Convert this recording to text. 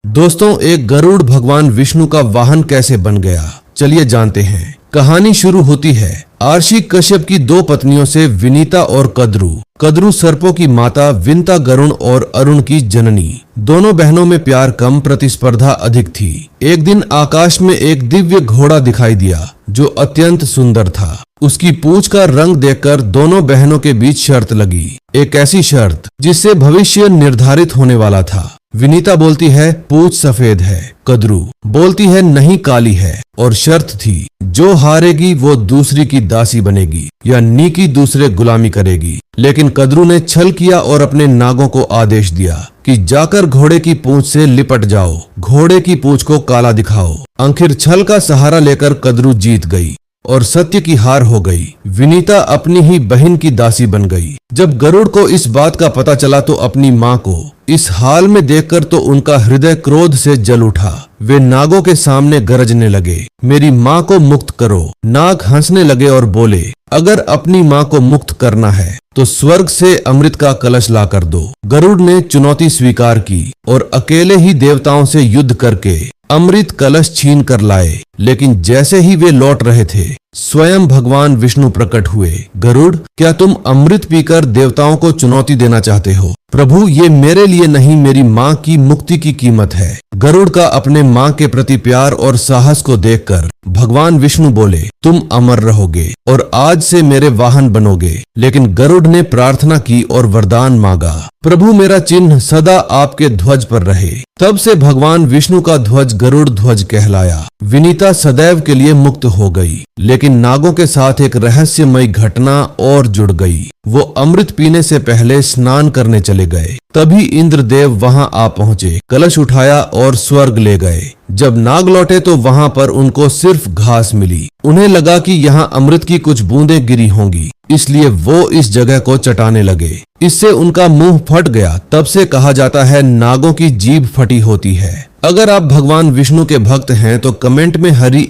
दोस्तों, एक गरुड़ भगवान विष्णु का वाहन कैसे बन गया, चलिए जानते हैं। कहानी शुरू होती है आर्षि कश्यप की दो पत्नियों से, विनीता और कद्रु। कद्रु सर्पों की माता, विनता गरुण और अरुण की जननी। दोनों बहनों में प्यार कम, प्रतिस्पर्धा अधिक थी। एक दिन आकाश में एक दिव्य घोड़ा दिखाई दिया जो अत्यंत सुंदर था। उसकी पूंछ का रंग देखकर दोनों बहनों के बीच शर्त लगी, एक ऐसी शर्त जिससे भविष्य निर्धारित होने वाला था। विनीता बोलती है पूंछ सफेद है, कद्रु बोलती है नहीं काली है, और शर्त थी जो हारेगी वो दूसरी की दासी बनेगी या नीकी दूसरे गुलामी करेगी। लेकिन कद्रु ने छल किया और अपने नागों को आदेश दिया कि जाकर घोड़े की पूंछ से लिपट जाओ, घोड़े की पूंछ को काला दिखाओ। आखिर छल का सहारा लेकर कद्रु जीत गई और सत्य की हार हो गई। विनीता अपनी ही बहन की दासी बन गई। जब गरुड़ को इस बात का पता चला तो अपनी माँ को इस हाल में देखकर तो उनका हृदय क्रोध से जल उठा। वे नागों के सामने गरजने लगे, मेरी माँ को मुक्त करो। नाग हंसने लगे और बोले, अगर अपनी माँ को मुक्त करना है तो स्वर्ग से अमृत का कलश ला कर दो। गरुड़ ने चुनौती स्वीकार की और अकेले ही देवताओं से युद्ध करके अमृत कलश छीन कर लाए। लेकिन जैसे ही वे लौट रहे थे, स्वयं भगवान विष्णु प्रकट हुए। गरुड़, क्या तुम अमृत पीकर देवताओं को चुनौती देना चाहते हो? प्रभु, ये मेरे लिए नहीं, मेरी माँ की मुक्ति की कीमत है। गरुड़ का अपने माँ के प्रति प्यार और साहस को देखकर भगवान विष्णु बोले, तुम अमर रहोगे और आज से मेरे वाहन बनोगे। लेकिन गरुड़ ने प्रार्थना की और वरदान मांगा, प्रभु मेरा चिन्ह सदा आपके ध्वज पर रहे। तब से भगवान विष्णु का ध्वज गरुड़ ध्वज कहलाया। विनीता सदैव के लिए मुक्त हो गई। लेकिन नागों के साथ एक रहस्यमयी घटना और जुड़ गई। वो अमृत पीने से पहले स्नान करने चले गए। तभी इंद्रदेव वहां आ पहुंचे, कलश उठाया और स्वर्ग ले गए। जब नाग लौटे तो वहां पर उनको सिर्फ घास मिली। उन्हें लगा कि यहाँ अमृत की कुछ बूंदें गिरी होंगी, इसलिए वो इस जगह को चटाने लगे। इससे उनका मुंह फट गया। तब से कहा जाता है नागों की जीभ फटी होती है। अगर आप भगवान विष्णु के भक्त हैं तो कमेंट में हरी